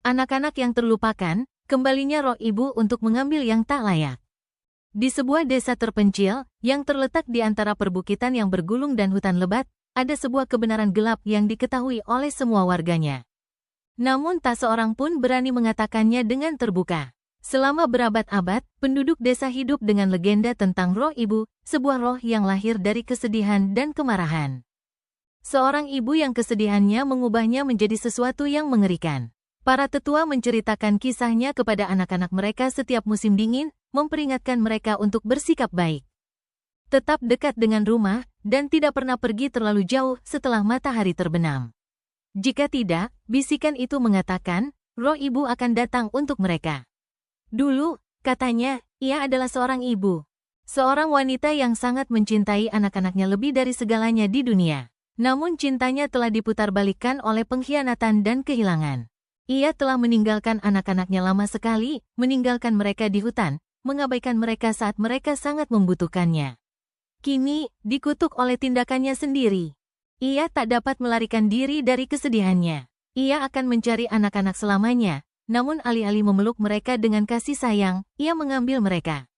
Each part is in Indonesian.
Anak-anak yang terlupakan, kembalinya roh ibu untuk mengambil yang tak layak. Di sebuah desa terpencil, yang terletak di antara perbukitan yang bergulung dan hutan lebat, ada sebuah kebenaran gelap yang diketahui oleh semua warganya. Namun tak seorang pun berani mengatakannya dengan terbuka. Selama berabad-abad, penduduk desa hidup dengan legenda tentang roh ibu, sebuah roh yang lahir dari kesedihan dan kemarahan. Seorang ibu yang kesedihannya mengubahnya menjadi sesuatu yang mengerikan. Para tetua menceritakan kisahnya kepada anak-anak mereka setiap musim dingin, memperingatkan mereka untuk bersikap baik. Tetap dekat dengan rumah, dan tidak pernah pergi terlalu jauh setelah matahari terbenam. Jika tidak, bisikan itu mengatakan, roh ibu akan datang untuk mereka. Dulu, katanya, ia adalah seorang ibu. Seorang wanita yang sangat mencintai anak-anaknya lebih dari segalanya di dunia. Namun cintanya telah diputarbalikkan oleh pengkhianatan dan kehilangan. Ia telah meninggalkan anak-anaknya lama sekali, meninggalkan mereka di hutan, mengabaikan mereka saat mereka sangat membutuhkannya. Kini, dikutuk oleh tindakannya sendiri. Ia tak dapat melarikan diri dari kesedihannya. Ia akan mencari anak-anak selamanya. Namun alih-alih memeluk mereka dengan kasih sayang, ia mengambil mereka.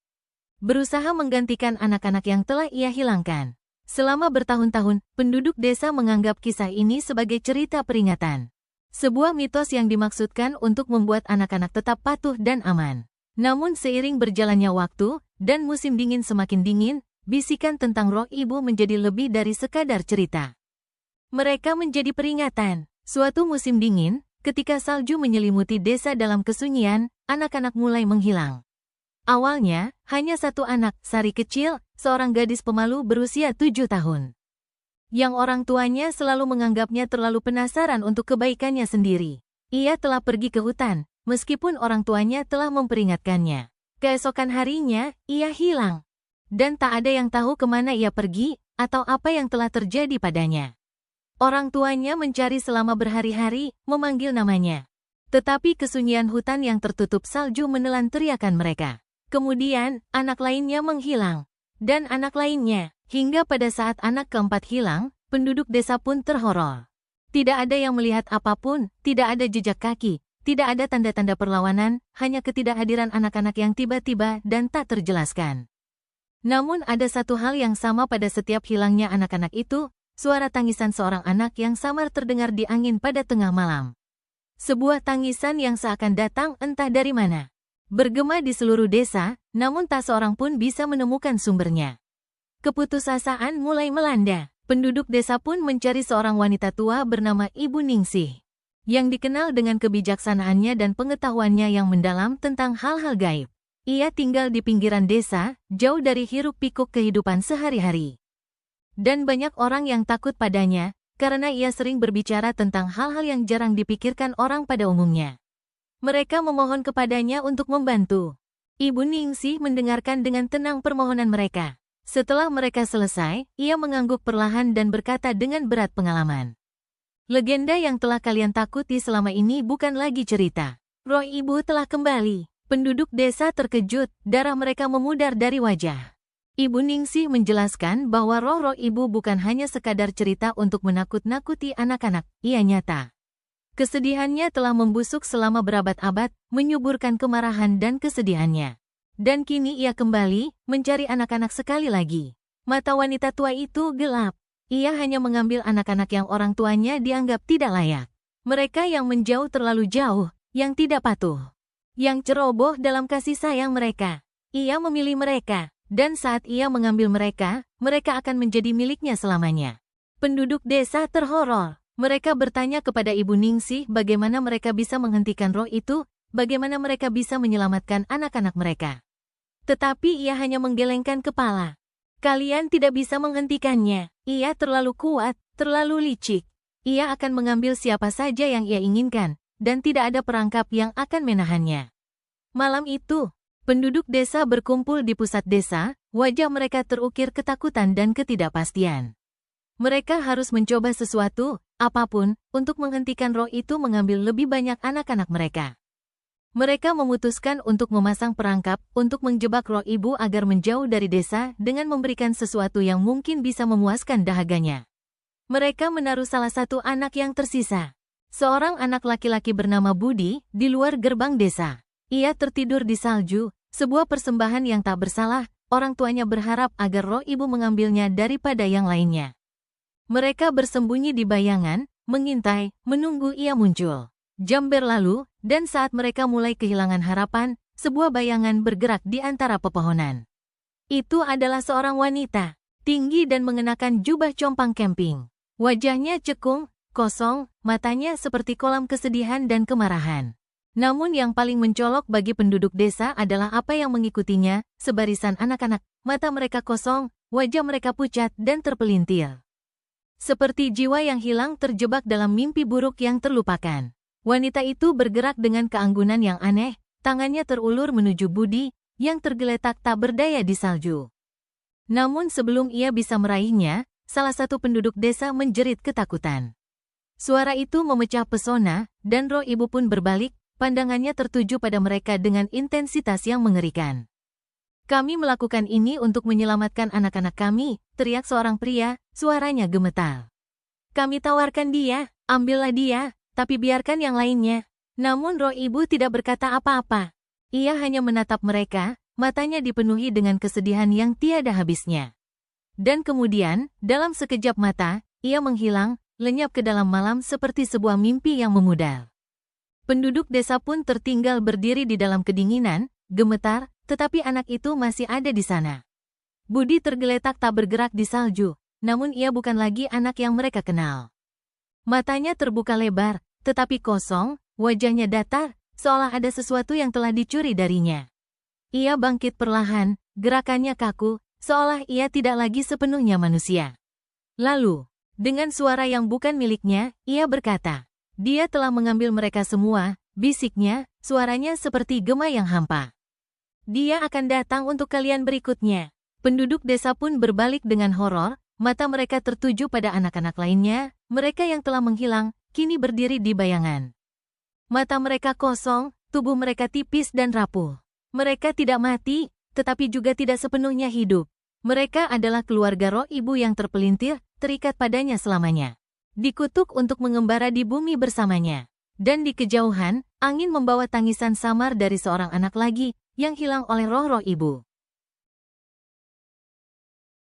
Berusaha menggantikan anak-anak yang telah ia hilangkan. Selama bertahun-tahun, penduduk desa menganggap kisah ini sebagai cerita peringatan. Sebuah mitos yang dimaksudkan untuk membuat anak-anak tetap patuh dan aman. Namun seiring berjalannya waktu, dan musim dingin semakin dingin, bisikan tentang roh ibu menjadi lebih dari sekadar cerita. Mereka menjadi peringatan. Suatu musim dingin, ketika salju menyelimuti desa dalam kesunyian, anak-anak mulai menghilang. Awalnya, hanya satu anak, Sari kecil, seorang gadis pemalu berusia 7 tahun. Yang orang tuanya selalu menganggapnya terlalu penasaran untuk kebaikannya sendiri. Ia telah pergi ke hutan, meskipun orang tuanya telah memperingatkannya. Keesokan harinya, ia hilang. Dan tak ada yang tahu kemana ia pergi, atau apa yang telah terjadi padanya. Orang tuanya mencari selama berhari-hari, memanggil namanya. Tetapi kesunyian hutan yang tertutup salju menelan teriakan mereka. Kemudian, anak lainnya menghilang. Dan anak lainnya, hingga pada saat anak keempat hilang, penduduk desa pun terhoror. Tidak ada yang melihat apapun, tidak ada jejak kaki, tidak ada tanda-tanda perlawanan, hanya ketidakhadiran anak-anak yang tiba-tiba dan tak terjelaskan. Namun ada satu hal yang sama pada setiap hilangnya anak-anak itu, suara tangisan seorang anak yang samar terdengar di angin pada tengah malam. Sebuah tangisan yang seakan datang entah dari mana. Bergema di seluruh desa, namun tak seorang pun bisa menemukan sumbernya. Keputusasaan mulai melanda. Penduduk desa pun mencari seorang wanita tua bernama Ibu Ningsih, yang dikenal dengan kebijaksanaannya dan pengetahuannya yang mendalam tentang hal-hal gaib. Ia tinggal di pinggiran desa, jauh dari hiruk-pikuk kehidupan sehari-hari. Dan banyak orang yang takut padanya, karena ia sering berbicara tentang hal-hal yang jarang dipikirkan orang pada umumnya. Mereka memohon kepadanya untuk membantu. Ibu Ningsih mendengarkan dengan tenang permohonan mereka. Setelah mereka selesai, ia mengangguk perlahan dan berkata dengan berat pengalaman. Legenda yang telah kalian takuti selama ini bukan lagi cerita. Roh ibu telah kembali. Penduduk desa terkejut, darah mereka memudar dari wajah. Ibu Ningsih menjelaskan bahwa roh-roh ibu bukan hanya sekadar cerita untuk menakut-nakuti anak-anak, ia nyata. Kesedihannya telah membusuk selama berabad-abad, menyuburkan kemarahan dan kesedihannya. Dan kini ia kembali, mencari anak-anak sekali lagi. Mata wanita tua itu gelap. Ia hanya mengambil anak-anak yang orang tuanya dianggap tidak layak. Mereka yang menjauh terlalu jauh, yang tidak patuh, yang ceroboh dalam kasih sayang mereka. Ia memilih mereka. Dan saat ia mengambil mereka, mereka akan menjadi miliknya selamanya. Penduduk desa terhoror. Mereka bertanya kepada Ibu Ningsih bagaimana mereka bisa menghentikan roh itu, bagaimana mereka bisa menyelamatkan anak-anak mereka. Tetapi ia hanya menggelengkan kepala. Kalian tidak bisa menghentikannya. Ia terlalu kuat, terlalu licik. Ia akan mengambil siapa saja yang ia inginkan, dan tidak ada perangkap yang akan menahannya. Malam itu, penduduk desa berkumpul di pusat desa, wajah mereka terukir ketakutan dan ketidakpastian. Mereka harus mencoba sesuatu, apapun, untuk menghentikan roh itu mengambil lebih banyak anak-anak mereka. Mereka memutuskan untuk memasang perangkap untuk menjebak roh ibu agar menjauh dari desa dengan memberikan sesuatu yang mungkin bisa memuaskan dahaganya. Mereka menaruh salah satu anak yang tersisa. Seorang anak laki-laki bernama Budi di luar gerbang desa. Ia tertidur di salju, sebuah persembahan yang tak bersalah. Orang tuanya berharap agar roh ibu mengambilnya daripada yang lainnya. Mereka bersembunyi di bayangan, mengintai, menunggu ia muncul. Jam berlalu, dan saat mereka mulai kehilangan harapan, sebuah bayangan bergerak di antara pepohonan. Itu adalah seorang wanita, tinggi dan mengenakan jubah compang camping. Wajahnya cekung, kosong, matanya seperti kolam kesedihan dan kemarahan. Namun yang paling mencolok bagi penduduk desa adalah apa yang mengikutinya, sebarisan anak-anak, mata mereka kosong, wajah mereka pucat dan terpelintir. Seperti jiwa yang hilang terjebak dalam mimpi buruk yang terlupakan. Wanita itu bergerak dengan keanggunan yang aneh, tangannya terulur menuju Budi, yang tergeletak tak berdaya di salju. Namun sebelum ia bisa meraihnya, salah satu penduduk desa menjerit ketakutan. Suara itu memecah pesona, dan roh ibu pun berbalik, pandangannya tertuju pada mereka dengan intensitas yang mengerikan. Kami melakukan ini untuk menyelamatkan anak-anak kami, teriak seorang pria, suaranya gemetar. Kami tawarkan dia, ambillah dia, tapi biarkan yang lainnya. Namun roh ibu tidak berkata apa-apa. Ia hanya menatap mereka, matanya dipenuhi dengan kesedihan yang tiada habisnya. Dan kemudian, dalam sekejap mata, ia menghilang, lenyap ke dalam malam seperti sebuah mimpi yang memudar. Penduduk desa pun tertinggal berdiri di dalam kedinginan, gemetar, tetapi anak itu masih ada di sana. Budi tergeletak tak bergerak di salju, namun ia bukan lagi anak yang mereka kenal. Matanya terbuka lebar, tetapi kosong, wajahnya datar, seolah ada sesuatu yang telah dicuri darinya. Ia bangkit perlahan, gerakannya kaku, seolah ia tidak lagi sepenuhnya manusia. Lalu, dengan suara yang bukan miliknya, ia berkata, "Dia telah mengambil mereka semua," bisiknya, suaranya seperti gema yang hampa. "Dia akan datang untuk kalian berikutnya." Penduduk desa pun berbalik dengan horor, mata mereka tertuju pada anak-anak lainnya, mereka yang telah menghilang, kini berdiri di bayangan. Mata mereka kosong, tubuh mereka tipis dan rapuh. Mereka tidak mati, tetapi juga tidak sepenuhnya hidup. Mereka adalah keluarga roh ibu yang terpelintir, terikat padanya selamanya. Dikutuk untuk mengembara di bumi bersamanya. Dan di kejauhan, angin membawa tangisan samar dari seorang anak lagi, yang hilang oleh roh-roh ibu.